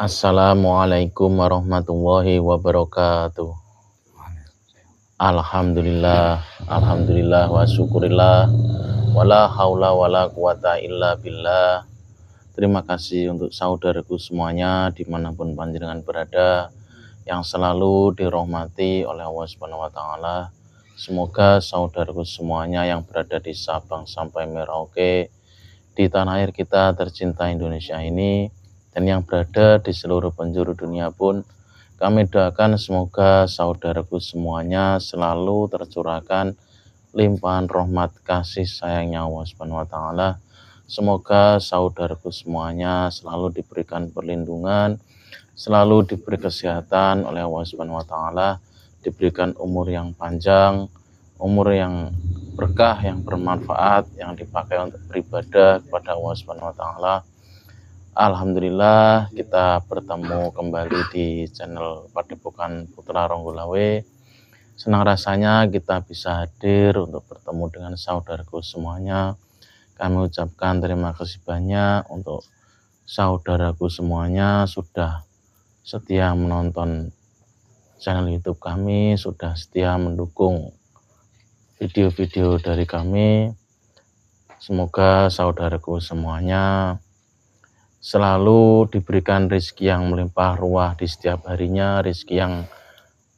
Assalamualaikum warahmatullahi wabarakatuh. Alhamdulillah, alhamdulillah wa syukurillah, wala haula wala quwata illa billah. Terima kasih untuk saudaraku semuanya dimanapun panjenengan berada, yang selalu dirahmati oleh Allah Subhanahu wa Ta'ala. Semoga saudaraku semuanya yang berada di Sabang sampai Merauke, di tanah air kita tercinta Indonesia ini, dan yang berada di seluruh penjuru dunia pun, kami doakan semoga saudaraku semuanya selalu tercurahkan limpahan rahmat kasih sayangnya Allah Subhanahu wa Ta'ala. Semoga saudaraku semuanya selalu diberikan perlindungan, selalu diberi kesehatan oleh Allah Subhanahu wa Ta'ala, diberikan umur yang panjang, umur yang berkah, yang bermanfaat, yang dipakai untuk beribadah kepada Allah Subhanahu wa Ta'ala. Alhamdulillah kita bertemu kembali di channel Padepokan Putra Ronggolawe. Senang rasanya kita bisa hadir untuk bertemu dengan saudaraku semuanya. Kami ucapkan terima kasih banyak untuk saudaraku semuanya sudah setia menonton channel YouTube kami, sudah setia mendukung video-video dari kami. Semoga saudaraku semuanya selalu diberikan rezeki yang melimpah ruah di setiap harinya, rezeki yang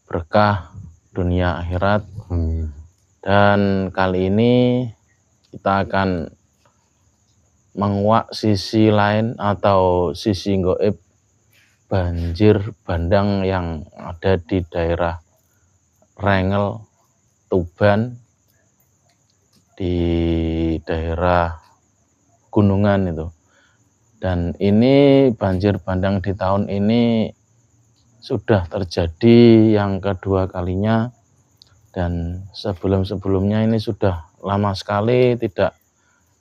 berkah dunia akhirat. Dan kali ini kita akan menguak sisi lain atau sisi gaib banjir bandang yang ada di daerah Rengel, Tuban, di daerah gunungan itu. Dan ini banjir bandang di tahun ini sudah terjadi yang kedua kalinya, dan sebelum-sebelumnya ini sudah lama sekali tidak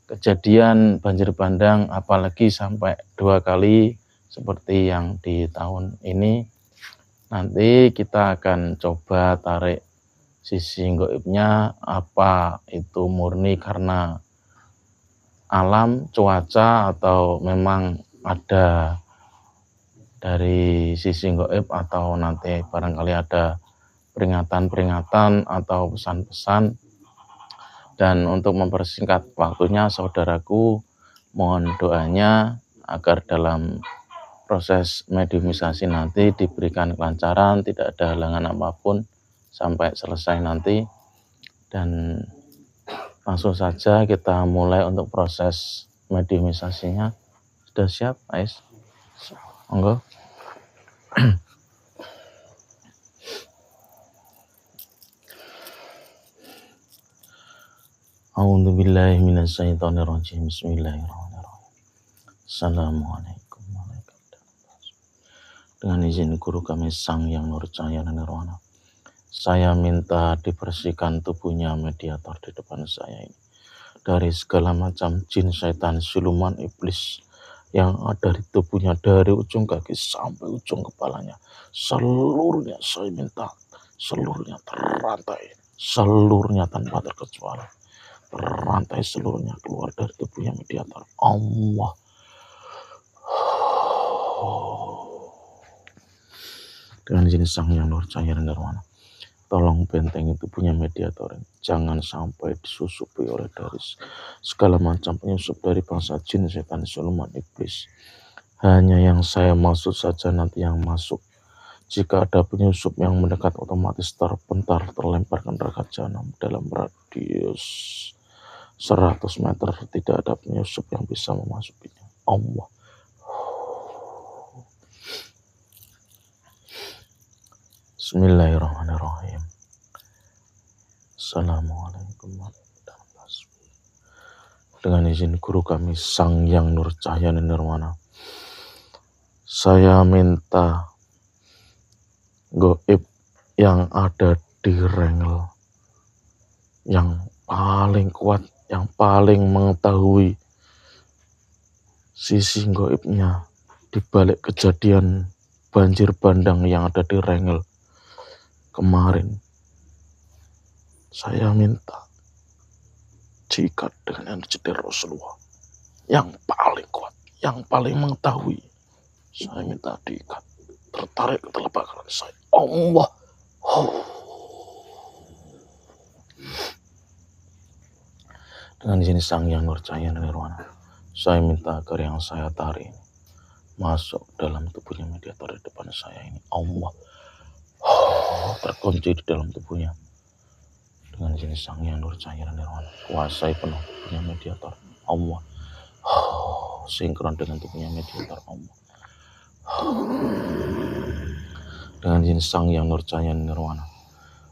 kejadian banjir bandang, apalagi sampai 2 kali seperti yang di tahun ini. Nanti kita akan coba tarik sisi gaibnya, apa itu murni karena alam, cuaca, atau memang ada dari sisi gaib, atau nanti barangkali ada peringatan-peringatan atau pesan-pesan. Dan untuk mempersingkat waktunya, saudaraku, mohon doanya agar dalam proses mediumisasi nanti diberikan kelancaran, tidak ada halangan apapun sampai selesai nanti. Dan langsung saja kita mulai untuk proses mediumisasinya. Sudah siap, Ais? Monggo. A'udzubillahi minasyaitonirrajim. Bismillahirrahmanirrahim. Assalamualaikum warahmatullahi wabarakatuh. Dengan izin guru kami Sang Yang Nur Cahaya Nirwana, saya minta dibersihkan tubuhnya mediator di depan saya ini dari segala macam jin, setan, siluman, iblis yang ada di tubuhnya, dari ujung kaki sampai ujung kepalanya. Seluruhnya saya minta, seluruhnya terrantai, seluruhnya tanpa terkecuali, terrantai seluruhnya keluar dari tubuhnya mediator. Allah. Dengan izin Sang Yang Nur Cahaya Nirwana, tolong bentengi tubuhnya mediator ini. Jangan sampai disusupi oleh dari segala macam penyusup dari bangsa jin, setan, siluman, iblis. Hanya yang saya maksud saja nanti yang masuk. Jika ada penyusup yang mendekat, otomatis terpentar, terlempar ke neraka jahanam dalam radius 100 meter. Tidak ada penyusup yang bisa memasukinya. Allah. Bismillahirrahmanirrahim. Assalamualaikum warahmatullahi wabarakatuh. Dengan izin guru kami Sang Yang Nur Cahaya Nirwana, saya minta gaib yang ada di Rengel, yang paling kuat, yang paling mengetahui sisi gaibnya di balik kejadian banjir bandang yang ada di Rengel kemarin. Saya minta diikat dengan energi dari Rasulullah yang paling kuat, yang paling mengetahui Saya minta diikat, tertarik ke telapak kanan saya. Allah. Dengan izin Sang Yang Nurjaya Nirwana, saya minta agar yang saya tarik masuk dalam tubuhnya mediator di depan saya ini. Allah. Terkunci di dalam tubuhnya. Dengan izin Sang Yang Nurjaya Nirwana, kuasai penuh tubuhnya mediator. Allah. Sinkron dengan tubuhnya mediator. Allah. Dengan izin Sang Yang Nurjaya Nirwana,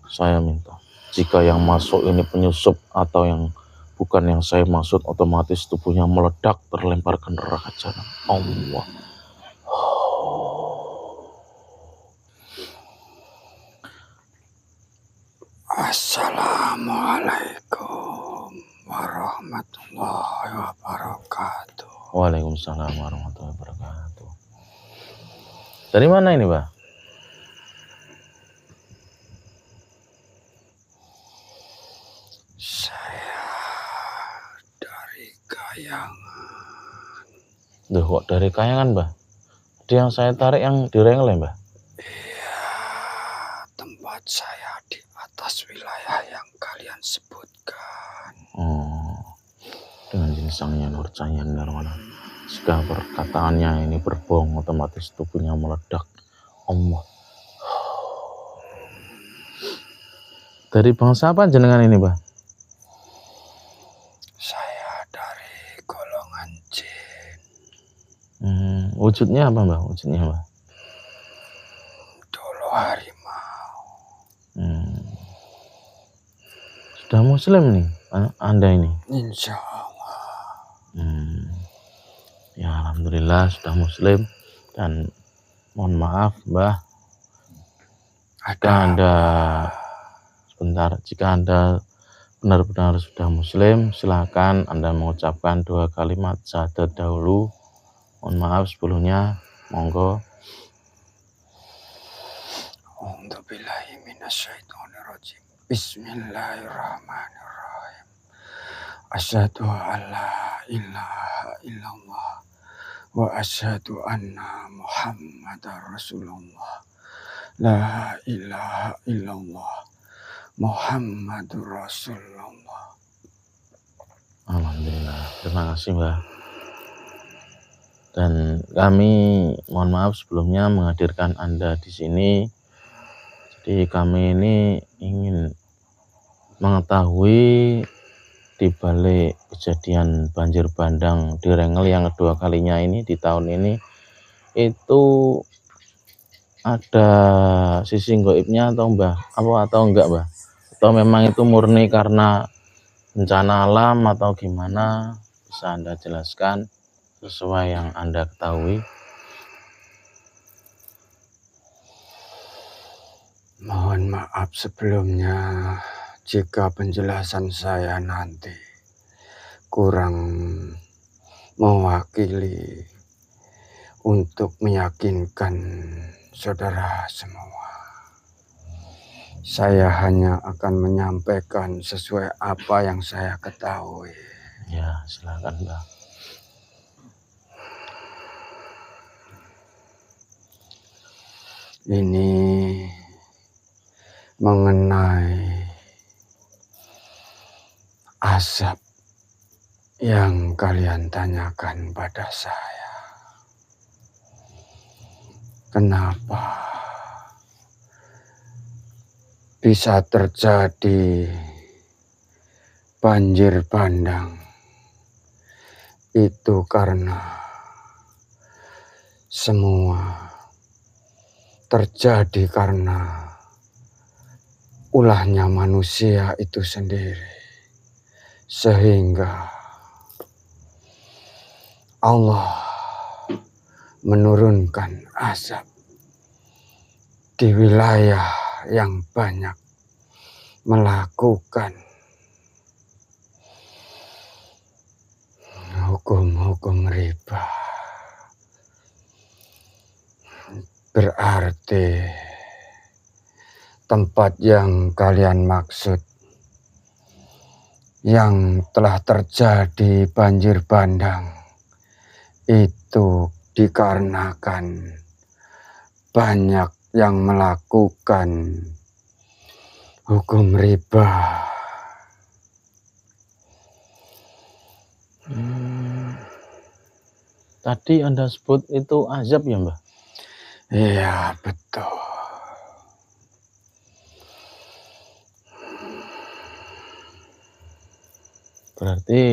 saya minta jika yang masuk ini penyusup atau yang bukan yang saya maksud, otomatis tubuhnya meledak, terlempar ke neraka jahanam. Allah. Assalamualaikum warahmatullahi wabarakatuh. Waalaikumsalam warahmatullahi wabarakatuh. Dari mana ini, Mbak? Saya dari Kayangan. Duh, kok dari Kayangan, Mbak? Ada yang saya tarik yang di Rengle, Mbak? Iya, tempat saya di atas wilayah yang kalian sebutkan. Dengan izin Sang Yang Nurjaya Nirwana, jika perkataannya ini berbohong, otomatis tubuhnya meledak. Allah. Dari bangsa apa jenengan ini, Mbak? Saya dari golongan jin. Wujudnya apa, Mbak? Wujudnya apa? Dulu harimau. Sudah muslim nih, Anda ini? Insya Allah. Ya, alhamdulillah sudah muslim. Dan mohon maaf, Mbah, jika Anda benar-benar sudah muslim, silakan Anda mengucapkan 2 kalimat syahadat dahulu. Mohon maaf sebelumnya, monggo. A'udzubillahi minasyaitonirrajim. Bismillahirrahmanirrahim. Asyhadu an la ilaha illallah wa asyhadu anna Muhammadar Rasulullah. La ilaha illallah Muhammadur Rasulullah. Alhamdulillah, terima kasih, Mbak. Dan kami mohon maaf sebelumnya menghadirkan Anda di sini. Jadi kami ini ingin mengetahui di balik kejadian banjir bandang di Rengle yang kedua kalinya ini di tahun ini, itu ada sisi gaibnya atau enggak, Mbak? Atau memang itu murni karena bencana alam atau gimana? Bisa Anda jelaskan sesuai yang Anda ketahui? Mohon maaf sebelumnya jika penjelasan saya nanti kurang mewakili untuk meyakinkan saudara semua. Saya hanya akan menyampaikan sesuai apa yang saya ketahui. Ya, silakan, Mbak. Ini mengenai azab yang kalian tanyakan pada saya. Kenapa bisa terjadi banjir bandang? Itu karena semua terjadi karena ulahnya manusia itu sendiri, sehingga Allah menurunkan azab di wilayah yang banyak melakukan hukum-hukum riba. Berarti tempat yang kalian maksud yang telah terjadi banjir bandang itu dikarenakan banyak yang melakukan hukum riba. Tadi Anda sebut itu azab ya, Mbah? Iya, betul. Berarti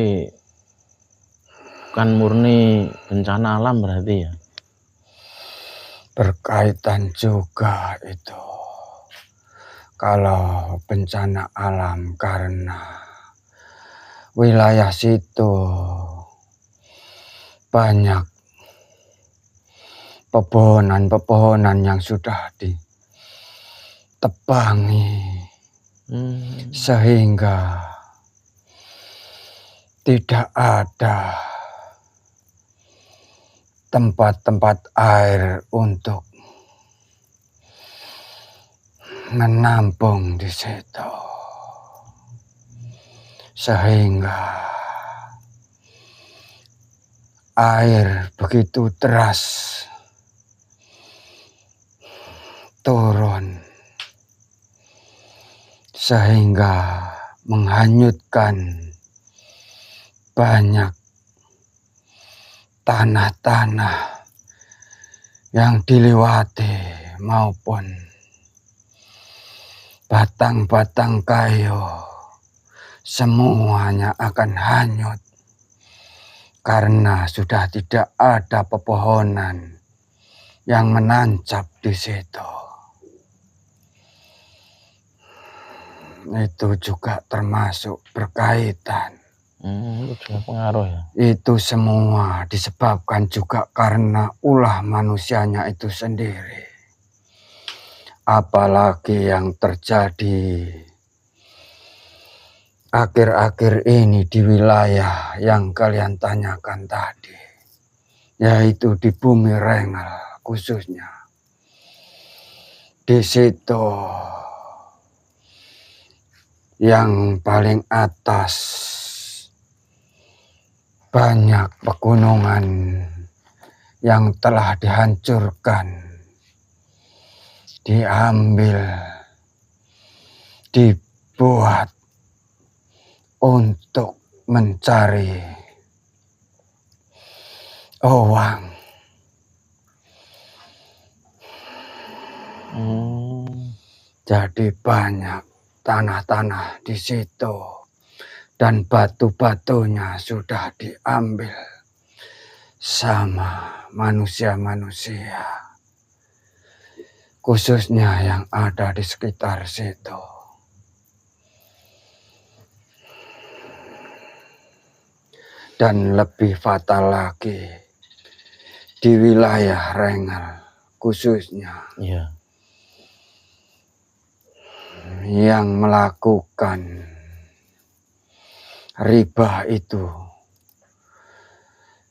bukan murni bencana alam berarti ya? Berkaitan juga itu. Kalau bencana alam karena wilayah situ banyak pepohonan yang sudah ditebangi, sehingga tidak ada tempat-tempat air untuk menampung di situ, sehingga air begitu deras turun sehingga menghanyutkan banyak tanah-tanah yang dilewati maupun batang-batang kayu, semuanya akan hanyut karena sudah tidak ada pepohonan yang menancap di situ. Itu juga termasuk berkaitan. Itu juga pengaruh ya? Itu semua disebabkan juga karena ulah manusianya itu sendiri. Apalagi yang terjadi akhir-akhir ini di wilayah yang kalian tanyakan tadi, yaitu di Bumi Rengel khususnya. Di situ yang paling atas banyak pegunungan yang telah dihancurkan, diambil, dibuat untuk mencari uang. Jadi banyak tanah-tanah di situ dan batu-batunya sudah diambil sama manusia-manusia, khususnya yang ada di sekitar situ. Dan lebih fatal lagi di wilayah Rengel khususnya, yang melakukan riba itu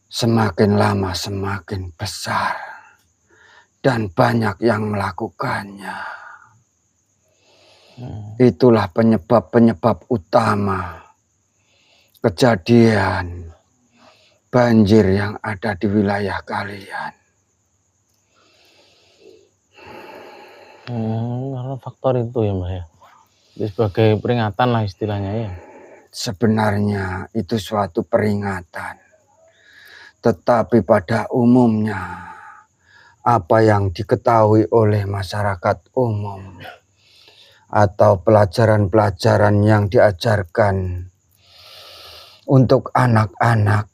semakin lama semakin besar dan banyak yang melakukannya. Itulah penyebab utama kejadian banjir yang ada di wilayah kalian. Karena faktor itu ya, Mbak ya? Itu sebagai peringatan lah istilahnya ya? Sebenarnya itu suatu peringatan. Tetapi pada umumnya apa yang diketahui oleh masyarakat umum atau pelajaran-pelajaran yang diajarkan untuk anak-anak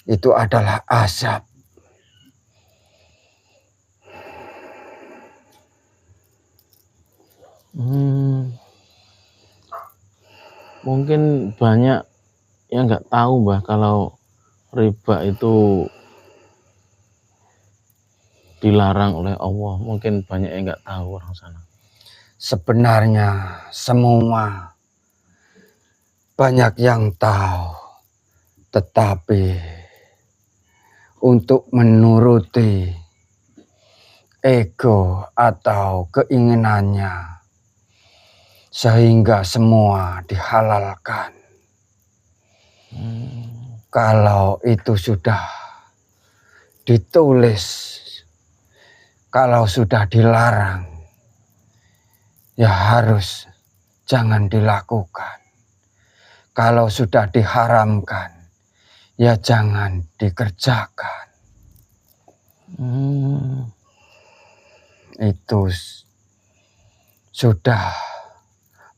itu adalah azab. Mungkin banyak yang nggak tahu, Mbah, kalau riba itu dilarang oleh Allah. Mungkin banyak yang nggak tahu orang sana. Sebenarnya semua banyak yang tahu, tetapi untuk menuruti ego atau keinginannya sehingga semua dihalalkan. Kalau itu sudah ditulis. Kalau sudah dilarang, ya harus jangan dilakukan. Kalau sudah diharamkan, ya jangan dikerjakan. Itu sudah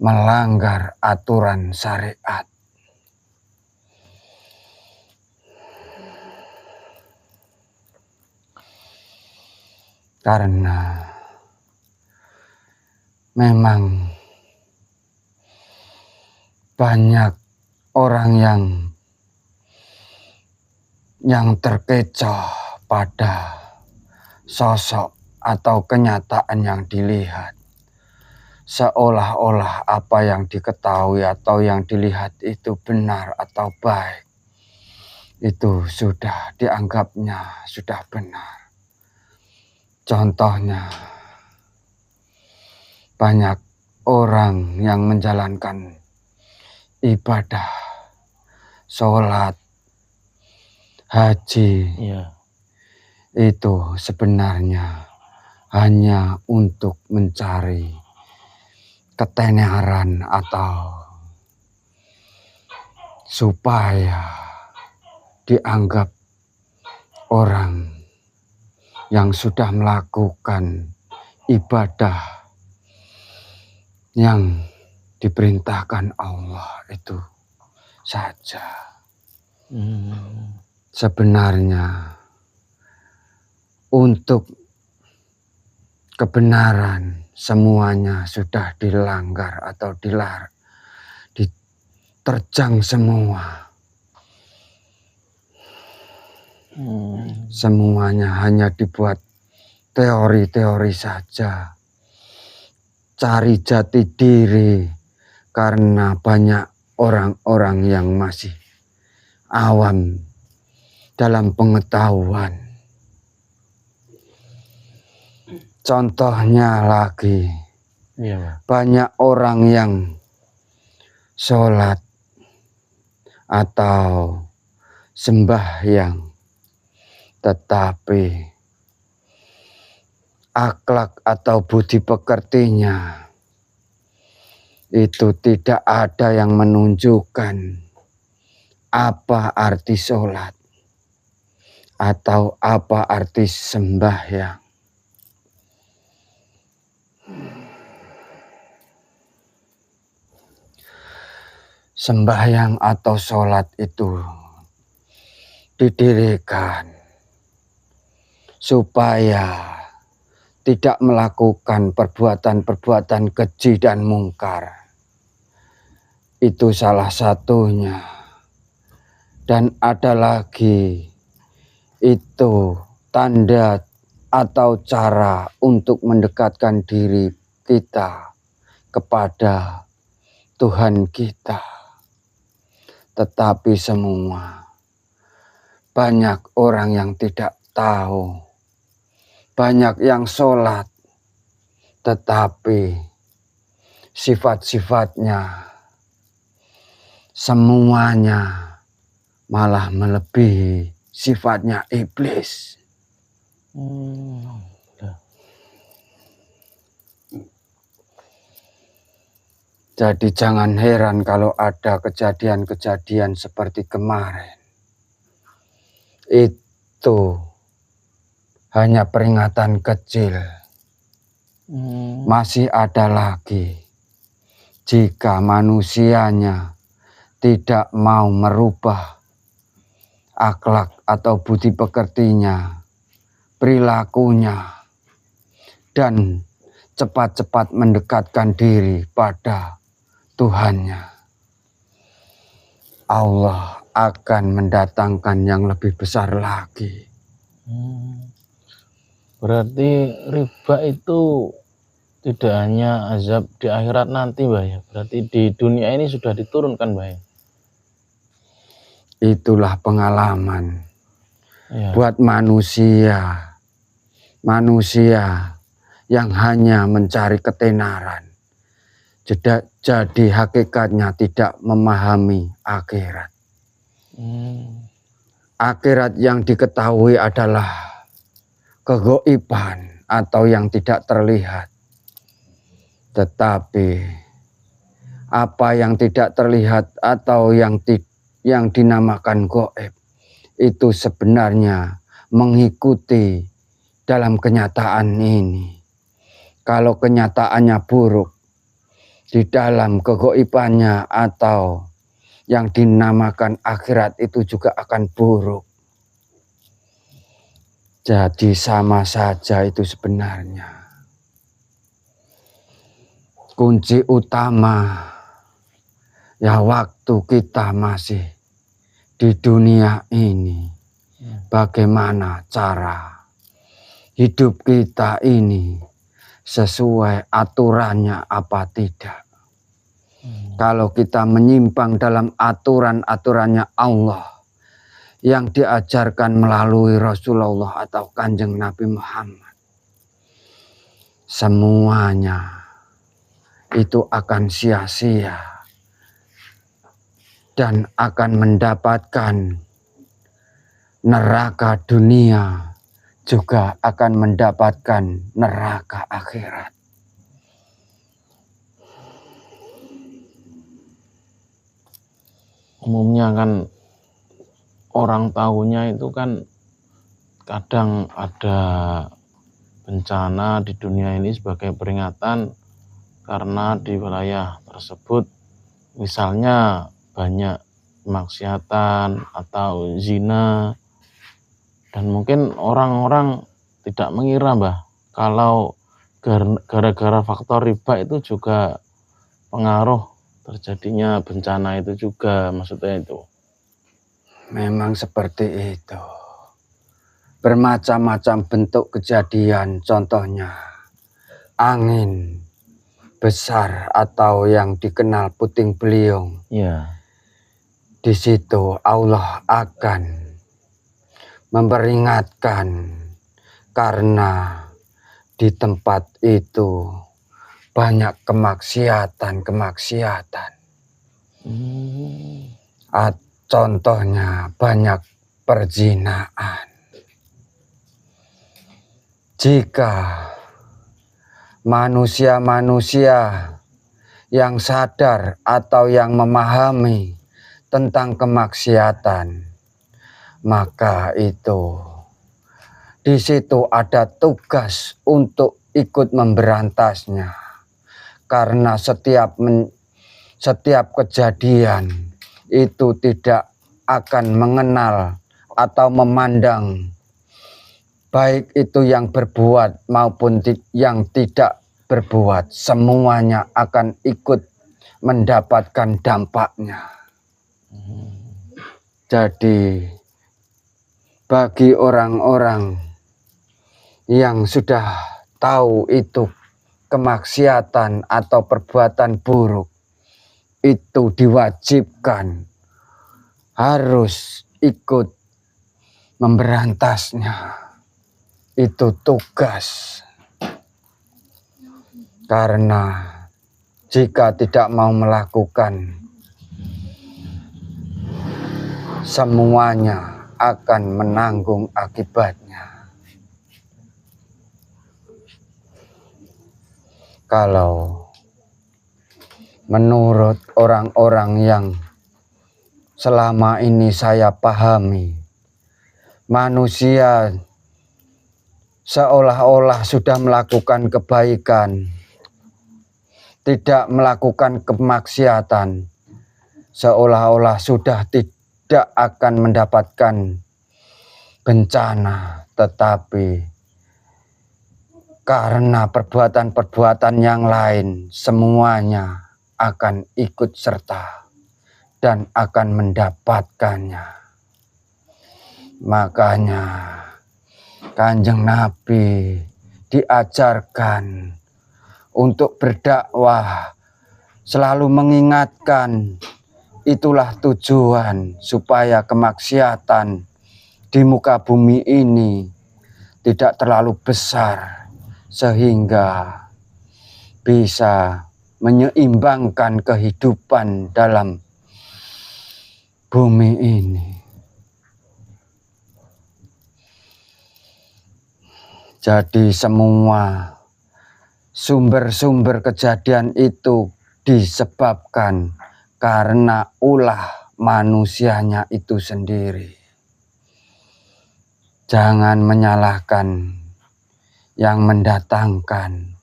melanggar aturan syariat. Karena memang banyak orang yang terkecoh pada sosok atau kenyataan yang dilihat. Seolah-olah apa yang diketahui atau yang dilihat itu benar atau baik. Itu sudah dianggapnya sudah benar. Contohnya, banyak orang yang menjalankan ibadah, sholat, haji, itu sebenarnya hanya untuk mencari ketenaran atau supaya dianggap orang yang sudah melakukan ibadah yang diperintahkan Allah itu saja. Sebenarnya untuk kebenaran semuanya sudah dilanggar atau diterjang semua. Semuanya hanya dibuat teori-teori saja. Cari jati diri karena banyak orang-orang yang masih awam dalam pengetahuan. Contohnya lagi, banyak orang yang sholat atau sembahyang, tetapi akhlak atau budi pekertinya itu tidak ada yang menunjukkan apa arti sholat atau apa arti sembahyang. Sembahyang atau sholat itu didirikan supaya tidak melakukan perbuatan-perbuatan keji dan mungkar. Itu salah satunya. Dan ada lagi, itu tanda atau cara untuk mendekatkan diri kita kepada Tuhan kita. Tetapi semua banyak orang yang tidak tahu. Banyak yang sholat, tetapi sifat-sifatnya semuanya malah melebihi sifatnya iblis. Jadi jangan heran kalau ada kejadian-kejadian seperti kemarin. Itu hanya peringatan kecil. Masih ada lagi. Jika manusianya tidak mau merubah akhlak atau budi pekertinya, perilakunya, dan cepat-cepat mendekatkan diri pada Tuhannya, Allah akan mendatangkan yang lebih besar lagi. Berarti riba itu tidak hanya azab di akhirat nanti, Mbah ya. Berarti di dunia ini sudah diturunkan, Mbah ya. Itulah pengalaman buat manusia yang hanya mencari ketenaran. Jadi hakikatnya tidak memahami akhirat. Akhirat yang diketahui adalah kegaiban atau yang tidak terlihat. Tetapi apa yang tidak terlihat atau yang dinamakan gaib itu sebenarnya mengikuti dalam kenyataan ini. Kalau kenyataannya buruk, di dalam kegaibannya atau yang dinamakan akhirat itu juga akan buruk. Jadi sama saja itu sebenarnya. Kunci utama ya waktu kita masih di dunia ini. Bagaimana cara hidup kita ini sesuai aturannya apa tidak. Kalau kita menyimpang dalam aturan-aturannya Allah yang diajarkan melalui Rasulullah atau Kanjeng Nabi Muhammad, semuanya itu akan sia-sia dan akan mendapatkan neraka dunia, juga akan mendapatkan neraka akhirat. Umumnya kan orang tahunya itu kan kadang ada bencana di dunia ini sebagai peringatan karena di wilayah tersebut misalnya banyak kemaksiatan atau zina, dan mungkin orang-orang tidak mengira kalau gara-gara faktor riba itu juga pengaruh terjadinya bencana itu juga, maksudnya itu. Memang seperti itu. Bermacam-macam bentuk kejadian, contohnya angin besar atau yang dikenal puting beliung. Ya. Di situ Allah akan memperingatkan karena di tempat itu banyak kemaksiatan. Contohnya banyak perzinahan. Jika manusia-manusia yang sadar atau yang memahami tentang kemaksiatan, maka itu di situ ada tugas untuk ikut memberantasnya. Karena setiap kejadian itu tidak akan mengenal atau memandang baik itu yang berbuat maupun yang tidak berbuat, semuanya akan ikut mendapatkan dampaknya. Jadi bagi orang-orang yang sudah tahu itu kemaksiatan atau perbuatan buruk, itu diwajibkan harus ikut memberantasnya. Itu tugas. Karena jika tidak mau melakukan, semuanya akan menanggung akibatnya. Kalau menurut orang-orang yang selama ini saya pahami, manusia seolah-olah sudah melakukan kebaikan, tidak melakukan kemaksiatan, seolah-olah sudah tidak akan mendapatkan bencana, tetapi karena perbuatan-perbuatan yang lain semuanya akan ikut serta dan akan mendapatkannya. Makanya Kanjeng Nabi diajarkan untuk berdakwah, selalu mengingatkan, itulah tujuan supaya kemaksiatan di muka bumi ini tidak terlalu besar, sehingga bisa menyeimbangkan kehidupan dalam bumi ini. Jadi semua sumber-sumber kejadian itu disebabkan karena ulah manusianya itu sendiri. Jangan menyalahkan yang mendatangkan.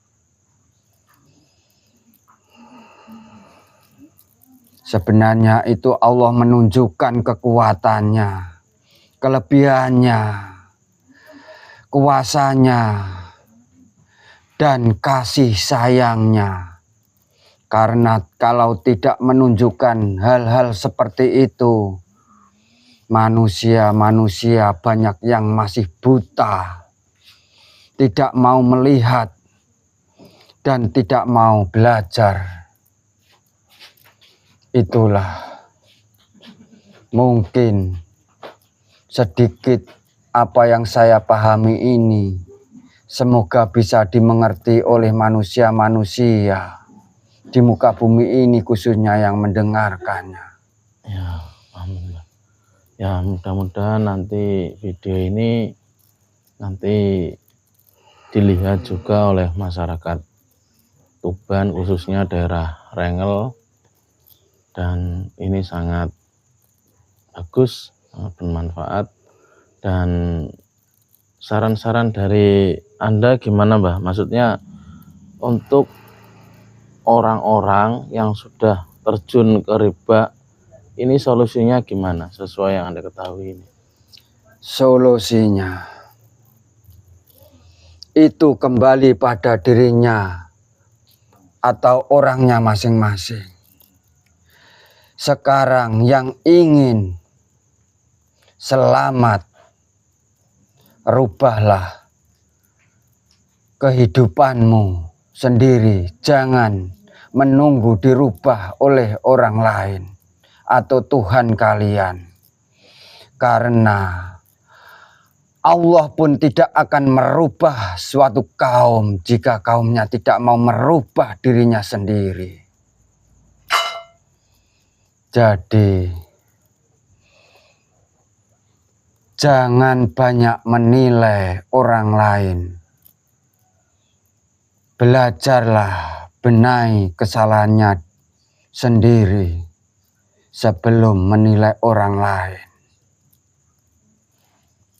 Sebenarnya itu Allah menunjukkan kekuatannya, kelebihannya, kuasanya, dan kasih sayangnya. Karena kalau tidak menunjukkan hal-hal seperti itu, manusia banyak yang masih buta, tidak mau melihat, dan tidak mau belajar. Itulah mungkin sedikit apa yang saya pahami ini. Semoga bisa dimengerti oleh manusia-manusia di muka bumi ini, khususnya yang mendengarkannya. Ya, alhamdulillah. Ya, mudah-mudahan nanti video ini nanti dilihat juga oleh masyarakat Tuban, khususnya daerah Rengel, dan ini sangat bagus, sangat bermanfaat. Dan saran-saran dari Anda gimana, Mbah? Maksudnya untuk orang-orang yang sudah terjun ke riba, ini solusinya gimana sesuai yang Anda ketahui ini? Solusinya itu kembali pada dirinya atau orangnya masing-masing. Sekarang yang ingin selamat, rubahlah kehidupanmu sendiri. Jangan menunggu dirubah oleh orang lain atau Tuhan kalian. Karena Allah pun tidak akan merubah suatu kaum jika kaumnya tidak mau merubah dirinya sendiri. Jadi, jangan banyak menilai orang lain. Belajarlah benahi kesalahannya sendiri sebelum menilai orang lain.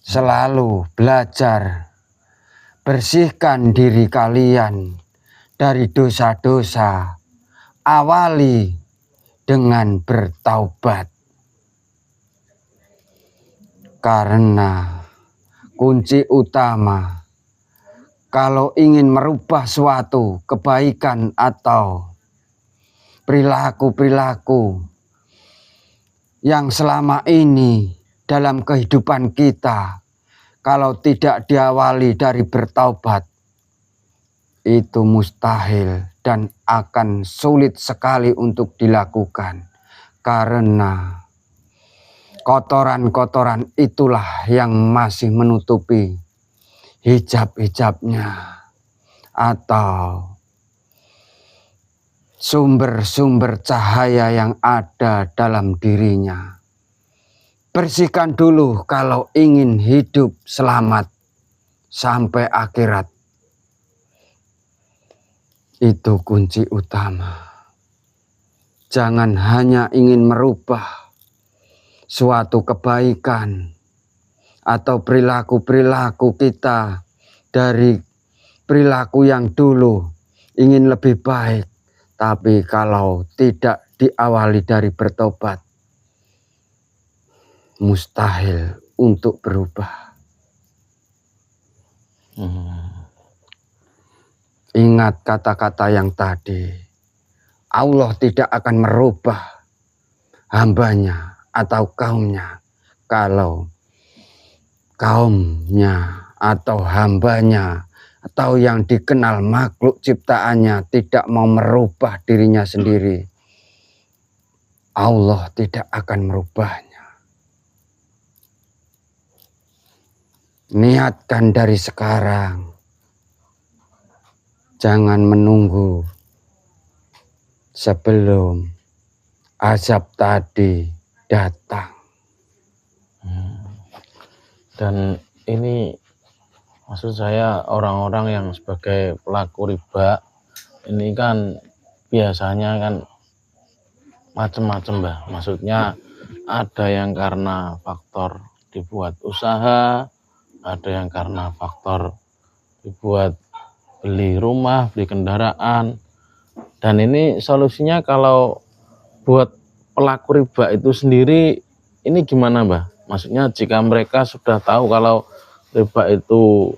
Selalu belajar bersihkan diri kalian dari dosa-dosa. Awali dengan bertaubat. Karena kunci utama kalau ingin merubah suatu kebaikan atau perilaku-perilaku yang selama ini dalam kehidupan kita, kalau tidak diawali dari bertaubat, itu mustahil dan akan sulit sekali untuk dilakukan. Karena kotoran-kotoran itulah yang masih menutupi hijab-hijabnya atau sumber-sumber cahaya yang ada dalam dirinya. Bersihkan dulu kalau ingin hidup selamat sampai akhirat. Itu kunci utama. Jangan hanya ingin merubah suatu kebaikan atau perilaku-perilaku kita dari perilaku yang dulu ingin lebih baik. Tapi kalau tidak diawali dari bertobat, mustahil untuk berubah. Ingat kata-kata yang tadi. Allah tidak akan merubah hambanya atau kaumnya kalau kaumnya atau hambanya atau yang dikenal makhluk ciptaannya tidak mau merubah dirinya sendiri. Allah tidak akan merubahnya. Niatkan dari sekarang. Jangan menunggu sebelum azab tadi datang. Dan ini Maksud saya orang-orang yang sebagai pelaku riba ini kan biasanya kan macam-macam, Mbah. Maksudnya ada yang karena faktor dibuat usaha, ada yang karena faktor dibuat beli rumah, beli kendaraan. Dan ini solusinya kalau buat pelaku riba itu sendiri ini gimana, Mbah? Maksudnya jika mereka sudah tahu kalau riba itu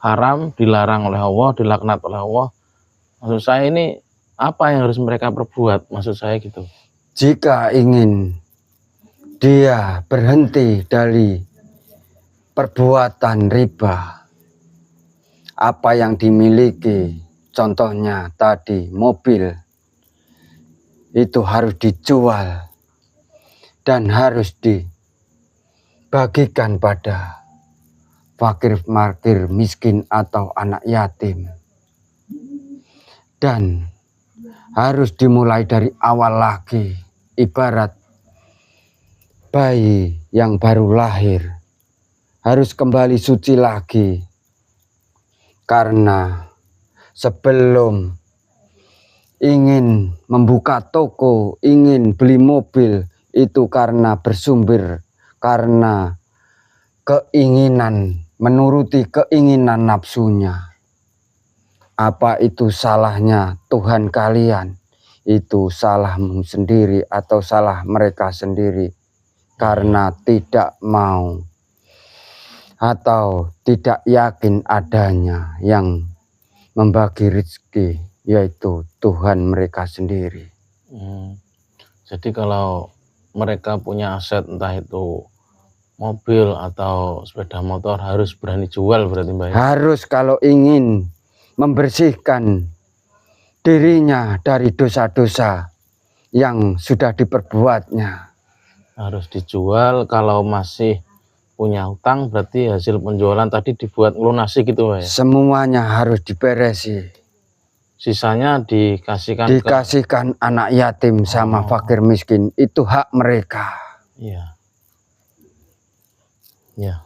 haram, dilarang oleh Allah, dilaknat oleh Allah, maksud saya ini apa yang harus mereka perbuat? Maksud saya gitu. Jika ingin dia berhenti dari perbuatan riba, apa yang dimiliki, contohnya tadi mobil, itu harus dijual dan harus dibagikan pada fakir-fakir miskin atau anak yatim. Dan harus dimulai dari awal lagi, ibarat bayi yang baru lahir harus kembali suci lagi. Karena sebelum ingin membuka toko, ingin beli mobil, itu karena bersumber karena keinginan, menuruti keinginan nafsunya. Apa itu salahnya Tuhan kalian? Itu salahmu sendiri atau salah mereka sendiri karena tidak mau atau tidak yakin adanya yang membagi rezeki, yaitu Tuhan mereka sendiri. Jadi kalau mereka punya aset entah itu mobil atau sepeda motor harus berani jual berarti, Mbak? Harus kalau ingin membersihkan dirinya dari dosa-dosa yang sudah diperbuatnya. Harus dijual. Kalau masih punya hutang berarti hasil penjualan tadi dibuat lunasi gitu, Mbak ya? Semuanya harus diberesi. Sisanya dikasihkan anak yatim sama fakir miskin. Itu hak mereka. Iya. Ya.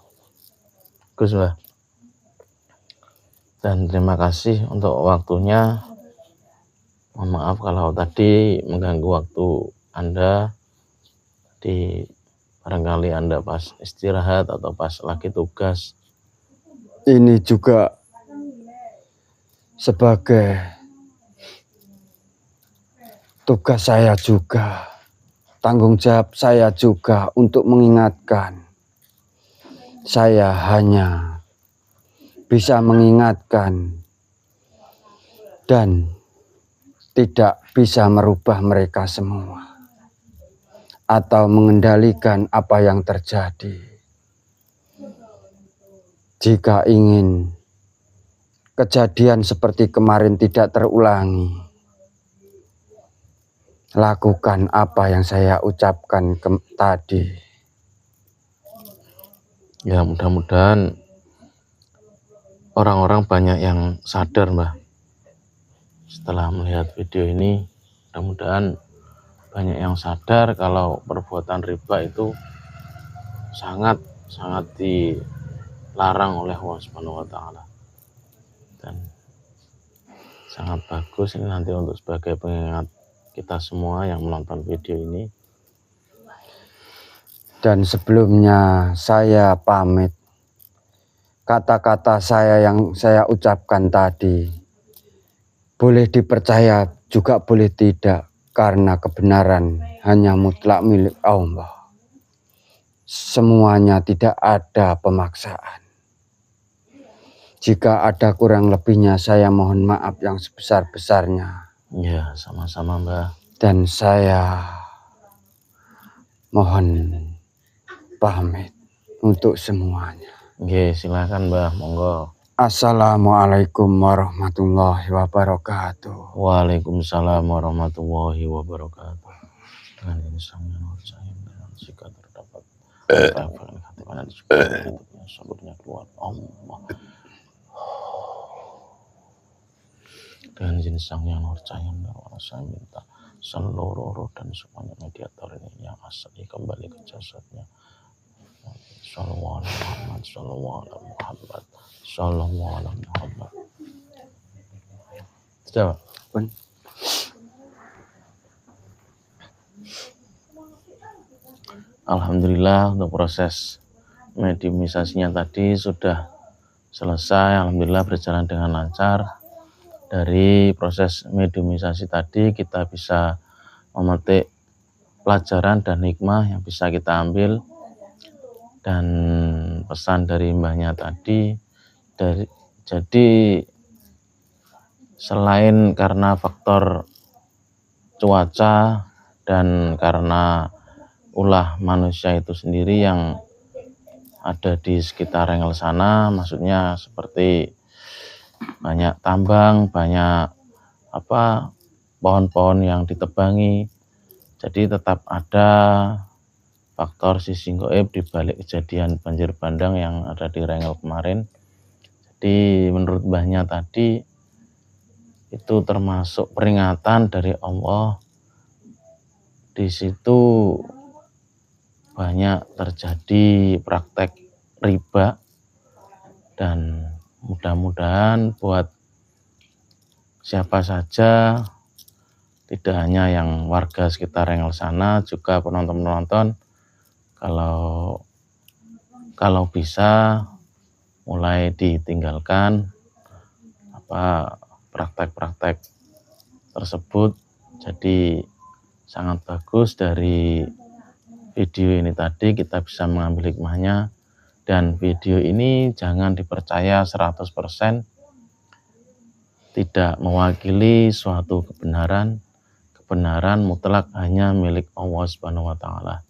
Bagus, Mbak. Dan terima kasih untuk waktunya. Mohon maaf kalau tadi mengganggu waktu Anda barangkali Anda pas istirahat atau pas lagi tugas. Ini juga sebagai tugas saya juga, tanggung jawab saya juga untuk mengingatkan. Saya hanya bisa mengingatkan dan tidak bisa merubah mereka semua atau mengendalikan apa yang terjadi. Jika ingin kejadian seperti kemarin tidak terulangi, lakukan apa yang saya ucapkan tadi. Ya, mudah-mudahan orang-orang banyak yang sadar, Mbah. Setelah melihat video ini, mudah-mudahan banyak yang sadar kalau perbuatan riba itu sangat dilarang oleh Allah Subhanahu wa taala. Dan sangat bagus ini nanti untuk sebagai pengingat kita semua yang menonton video ini. Dan sebelumnya saya pamit. Kata-kata saya yang saya ucapkan tadi boleh dipercaya juga boleh tidak, karena kebenaran hanya mutlak milik Allah. Semuanya tidak ada pemaksaan. Jika ada kurang lebihnya saya mohon maaf yang sebesar-besarnya. Ya, sama-sama, Mbah. Dan saya mohon pamit untuk semuanya. Oke, silakan, Mbah, monggo. Assalamualaikum warahmatullahi wabarakatuh. Waalaikumsalam warahmatullahi wabarakatuh. Dengan insang yang percaya dan jika terdapat hati yang sabarnya keluar Allah. Dengan insang yang percaya dan saya minta seluruh roh dan semuanya mediator ini yang asli kembali ke jasadnya. Sallallahu alaihi Muhammad, sallallahu alaihi Muhammad, Sallallahu alaihi Muhammad. Sudah, Pak? Pun. Alhamdulillah untuk proses mediumisasinya tadi sudah selesai. Alhamdulillah berjalan dengan lancar. Dari proses mediumisasi tadi kita bisa memetik pelajaran dan hikmah yang bisa kita ambil. Dan pesan dari mbahnya tadi, jadi selain karena faktor cuaca dan karena ulah manusia itu sendiri yang ada di sekitar Rengel sana, maksudnya seperti banyak tambang, banyak pohon-pohon yang ditebangi, jadi tetap ada faktor sisi gaib di balik kejadian banjir bandang yang ada di Rengel kemarin. Jadi menurut mbahnya tadi itu termasuk peringatan dari Allah. Di situ banyak terjadi praktek riba, dan mudah-mudahan buat siapa saja, tidak hanya yang warga sekitar Rengel sana, juga penonton-penonton, kalau bisa mulai ditinggalkan praktek-praktek tersebut. Jadi sangat bagus dari video ini tadi kita bisa mengambil hikmahnya, dan video ini jangan dipercaya 100%, tidak mewakili suatu kebenaran mutlak hanya milik Allah Subhanahu wa taala.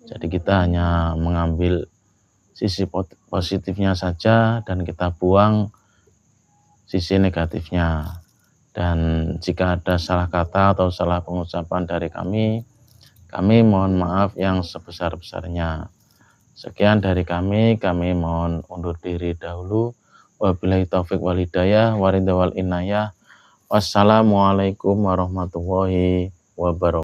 Jadi kita hanya mengambil sisi positifnya saja dan kita buang sisi negatifnya. Dan jika ada salah kata atau salah pengucapan dari kami mohon maaf yang sebesar-besarnya. Sekian dari kami mohon undur diri dahulu. Wabillahi taufik wal hidayah, waridha wal inayah. Wassalamualaikum warahmatullahi wabarakatuh.